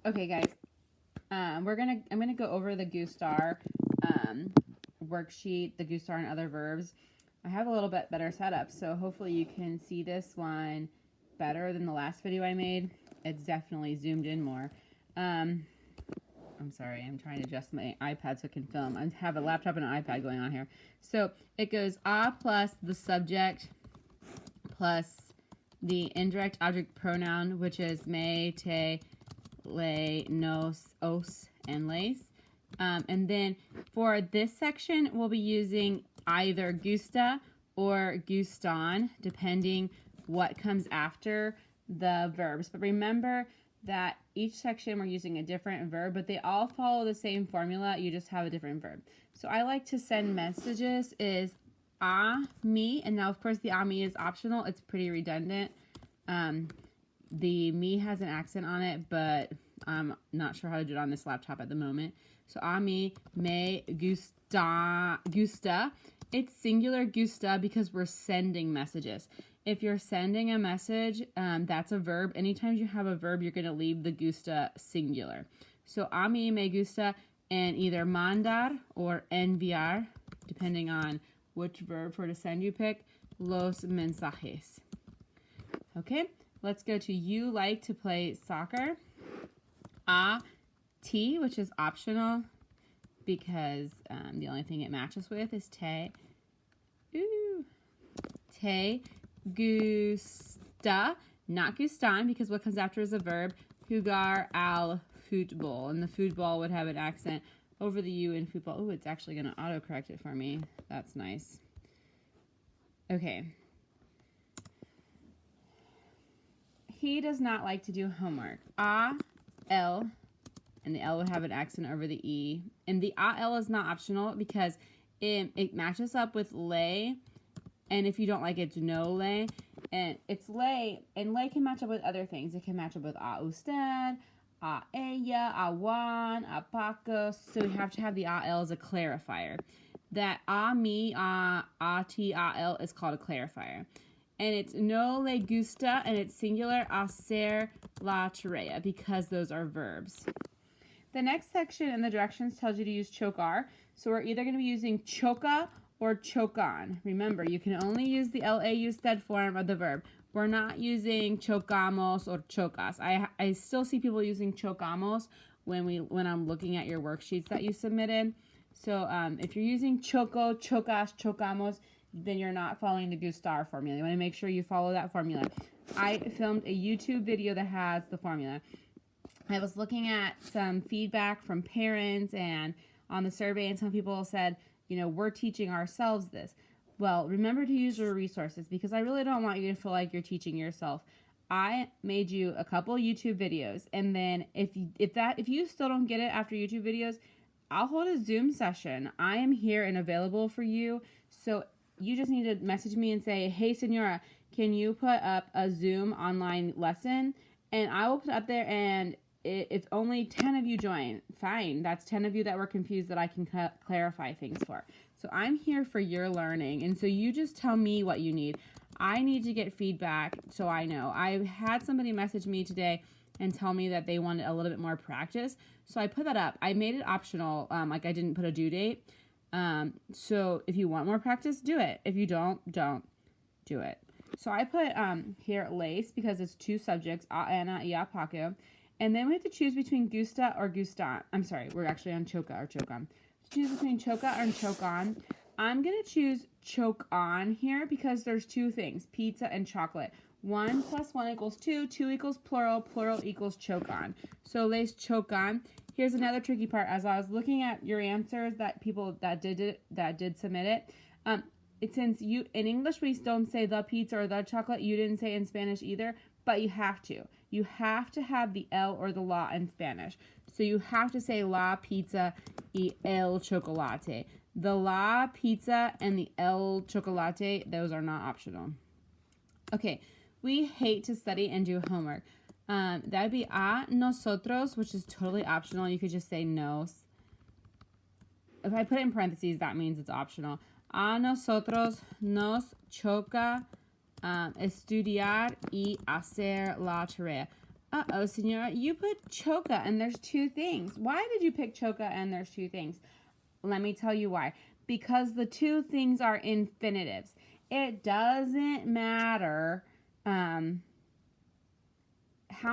Okay, guys. I'm gonna go over the gustar worksheet, the gustar and other verbs. I have a little bit better setup, so hopefully you can see this one better than the last video I made. It's definitely zoomed in more. I'm sorry, I'm trying to adjust my iPad so it can film. I have a laptop and an iPad going on here. So it goes plus the subject plus the indirect object pronoun, which is me, te, le, nos, os, and les. And then for this section, we'll be using either gusta or gustan, depending what comes after the verbs. But remember that each section we're using a different verb, but they all follow the same formula. You just have a different verb. So I like to send messages is a, me, and now of course the a, me is optional. It's pretty redundant. The me has an accent on it, but I'm not sure how to do it on this laptop at the moment. So a, me gusta. It's singular gusta because we're sending messages. If you're sending a message, that's a verb. Anytime you have a verb, you're going to leave the gusta singular. So a mí me gusta and either mandar or enviar, depending on which verb for to send you pick, los mensajes. Okay, let's go to you like to play soccer. A, T, which is optional because the only thing it matches with is te. Ooh. Te gusta, not gustan, because what comes after is a verb. Jugar al fútbol, and the football would have an accent over the U in football. Oh, it's actually going to autocorrect it for me. That's nice. Okay. He does not like to do homework. A, L, and the L would have an accent over the E. And the A-L is not optional because it matches up with lay. And if you don't like it, it's no lay. And it's lay, and lay can match up with other things. It can match up with a usted, a ella, a Juan, a Paco. So we have to have the A-L as a clarifier. That a, me, a, ti, a-L is called a clarifier. And it's no le gusta, and it's singular hacer la tarea because those are verbs. The next section in the directions tells you to use chocar. So we're either going to be using choca or chocan. Remember, you can only use the la usted form of the verb. We're not using chocamos or chocas. I still see people using chocamos when I'm looking at your worksheets that you submitted. So if you're using choco, chocas, chocamos, then you're not following the gustar formula. You want to make sure you follow that formula. I filmed a YouTube video that has the formula. I was looking at some feedback from parents and on the survey, and some people said, you know, we're teaching ourselves this. Well, remember to use your resources because I really don't want you to feel like you're teaching yourself. I made you a couple YouTube videos, and then if you still don't get it after YouTube videos, I'll hold a Zoom session. I am here and available for you. So you just need to message me and say, hey, Senora, can you put up a Zoom online lesson? And I will put it up there, and if only 10 of you join, fine. That's 10 of you that were confused that I can clarify things for. So I'm here for your learning, and so you just tell me what you need. I need to get feedback so I know. I had somebody message me today and tell me that they wanted a little bit more practice, so I put that up. I made it optional, like I didn't put a due date. So if you want more practice, do it. If you don't do it. So I put here lace because it's two subjects, a, ana, y a, paco. And then we have to choose between gusta or gustan. I'm sorry, we're actually on choca or chocan. Choose between choca or chocan. I'm going to choose choke on here because there's two things, pizza and chocolate. 1 plus 1 equals 2, 2 equals plural, plural equals choke on. So let's choke on. Here's another tricky part. As I was looking at your answers that people that did submit it, since you in English we don't say the pizza or the chocolate, you didn't say in Spanish either, but you have to. You have to have the L or the la in Spanish. So you have to say la pizza y el chocolate. The la pizza and the el chocolate, those are not optional. Okay, we hate to study and do homework. That would be a nosotros, which is totally optional. You could just say nos. If I put it in parentheses, that means it's optional. A nosotros nos choca estudiar y hacer la tarea. Uh-oh, Senora, you put choca and there's two things. Why did you pick choca and there's two things? Let me tell you why. Because the two things are infinitives. It doesn't matter how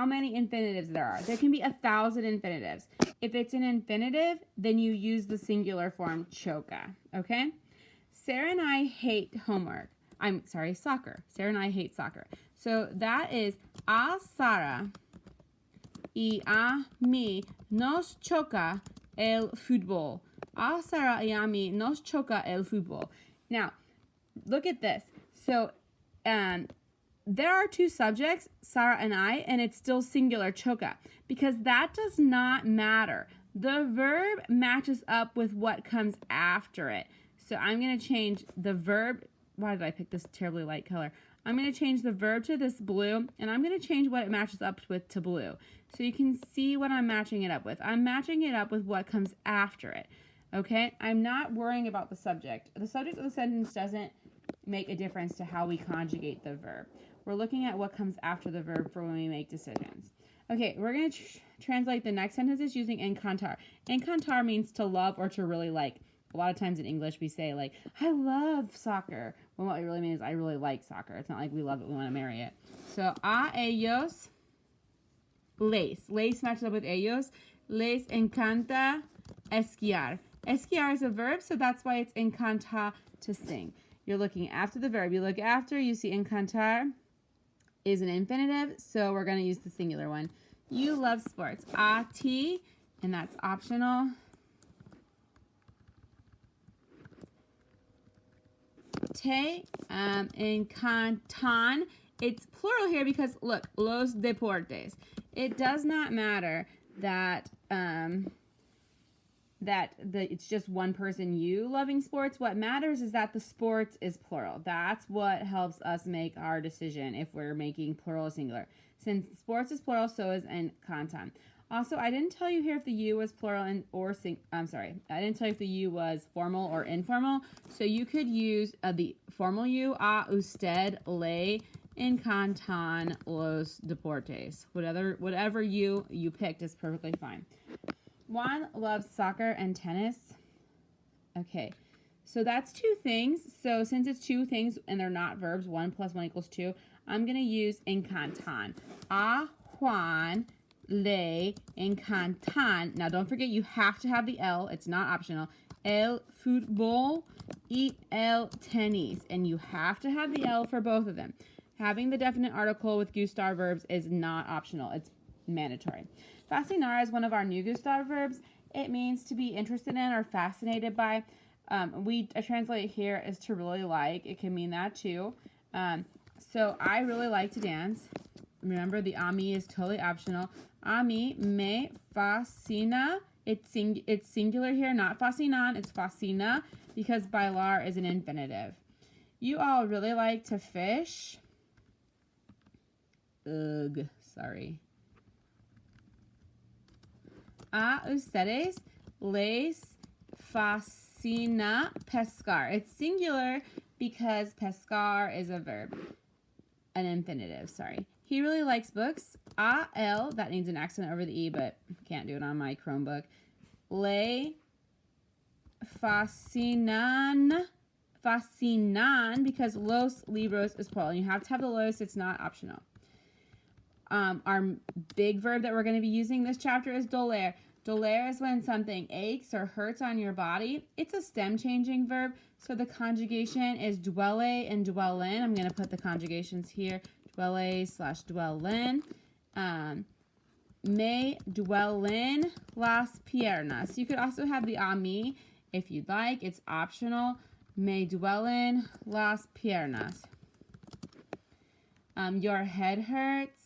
many infinitives there are. There can be 1,000 infinitives. If it's an infinitive, then you use the singular form choca, okay? Sarah and I hate homework. Soccer. Sarah and I hate soccer. So that is a Sara y a mí nos choca el fútbol. A Sara y a mí nos choca el fútbol. Now, look at this. So, there are two subjects, Sarah and I, and it's still singular, choca, because that does not matter. The verb matches up with what comes after it. So I'm going to change the verb. Why did I pick this terribly light color? I'm going to change the verb to this blue, and I'm going to change what it matches up with to blue. So you can see what I'm matching it up with. I'm matching it up with what comes after it. Okay? I'm not worrying about the subject. The subject of the sentence doesn't make a difference to how we conjugate the verb. We're looking at what comes after the verb for when we make decisions. Okay, we're going to translate the next sentences using encantar. Encantar means to love or to really like. A lot of times in English we say like, I love soccer. Well, what it really means is I really like soccer. It's not like we love it, we want to marry it. So, a ellos les. Les matches up with ellos. Les encanta esquiar. Esquiar is a verb, so that's why it's encanta to sing. You're looking after the verb. You look after, you see encantar is an infinitive, so we're going to use the singular one. You love sports. A ti, and that's optional. Te encantan. It's plural here because, look, los deportes. It does not matter that it's just one person, you, loving sports. What matters is that the sports is plural. That's what helps us make our decision if we're making plural or singular. Since sports is plural, so is encantan. Also, I didn't tell you here if the U was plural I didn't tell you if the U was formal or informal. So you could use the formal U, a usted le encantan los deportes. Whatever you picked is perfectly fine. Juan loves soccer and tennis. Okay, so that's two things. So since it's two things and they're not verbs, 1 + 1 = 2, I'm going to use encantan. A Juan le encantan. Now don't forget you have to have the L. It's not optional. El fútbol y el tenis. And you have to have the L for both of them. Having the definite article with gustar verbs is not optional. It's mandatory. Fascinar is one of our new gustar verbs. It means to be interested in or fascinated by. I translate it here as to really like. It can mean that too. So I really like to dance. Remember, the a mí is totally optional. A mí me fascina. It's singular here, not fascinan. It's fascina because bailar is an infinitive. You all really like to fish. Ugh, sorry. A ustedes les fascina pescar. It's singular because pescar is a verb. An infinitive, sorry. He really likes books. A L, that needs an accent over the E, but can't do it on my Chromebook. Le fascinan, because los libros is plural. And you have to have the los, it's not optional. Our big verb that we're going to be using this chapter is doler. Doler is when something aches or hurts on your body. It's a stem changing verb, so the conjugation is duele and duelen. I'm going to put the conjugations here. Duele/duelen. Me duelen las piernas. You could also have the a mí if you'd like. It's optional. Me duelen las piernas. Your head hurts.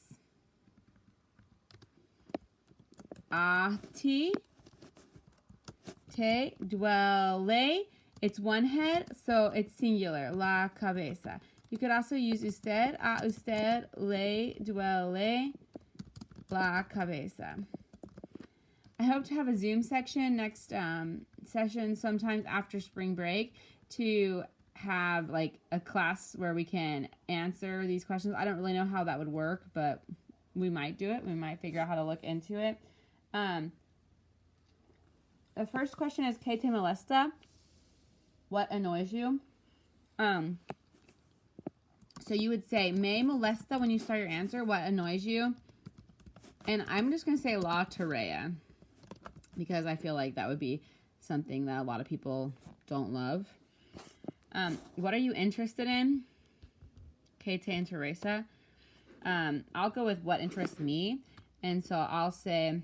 A ti te duele. It's one head, so it's singular. La cabeza. You could also use usted. A usted le duele la cabeza. I hope to have a Zoom section next session sometimes after spring break to have like a class where we can answer these questions. I don't really know how that would work, but we might do it. We might figure out how to look into it. The first question is, ¿Qué te molesta? What annoys you? So you would say, me molesta when you start your answer. What annoys you? And I'm just going to say la tarea, because I feel like that would be something that a lot of people don't love. What are you interested in? ¿Qué te interesa? I'll go with what interests me. And so I'll say,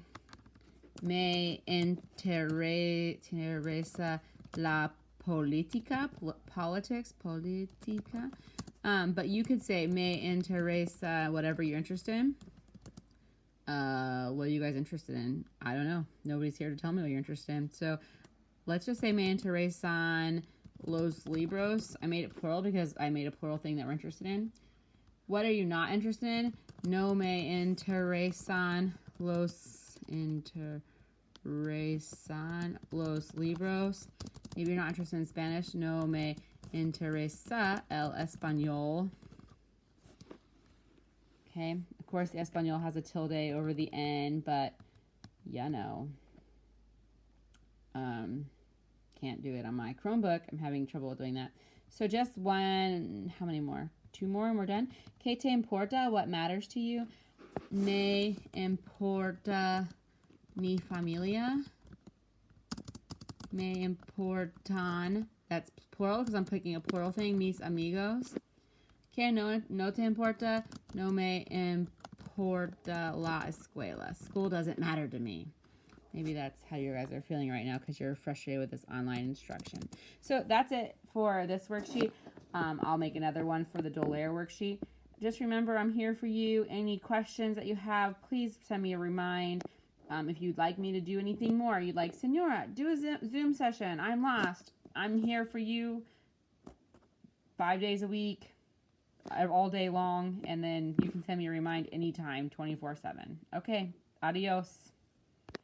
me interesa la política, politics, política. But you could say, me interesa whatever you're interested in. What are you guys interested in? I don't know. Nobody's here to tell me what you're interested in. So let's just say, me interesan los libros. I made it plural because I made a plural thing that we're interested in. What are you not interested in? No me interesan los libros. Maybe you're not interested in Spanish. No me interesa el español. Okay. Of course, the español has a tilde over the N, but you know. Can't do it on my Chromebook. I'm having trouble doing that. So just one, how many more? 2 more and we're done. ¿Qué te importa? What matters to you? Me importa mi familia. Me importan. That's plural because I'm picking a plural thing. Mis amigos. ¿Qué no te importa? No me importa la escuela. School doesn't matter to me. Maybe that's how you guys are feeling right now because you're frustrated with this online instruction. So that's it for this worksheet. I'll make another one for the Dolaire worksheet. Just remember, I'm here for you. Any questions that you have, please send me a remind. If you'd like me to do anything more, you'd like, Senora, do a Zoom session. I'm lost. I'm here for you 5 days a week, all day long, and then you can send me a remind anytime, 24/7. Okay, adios.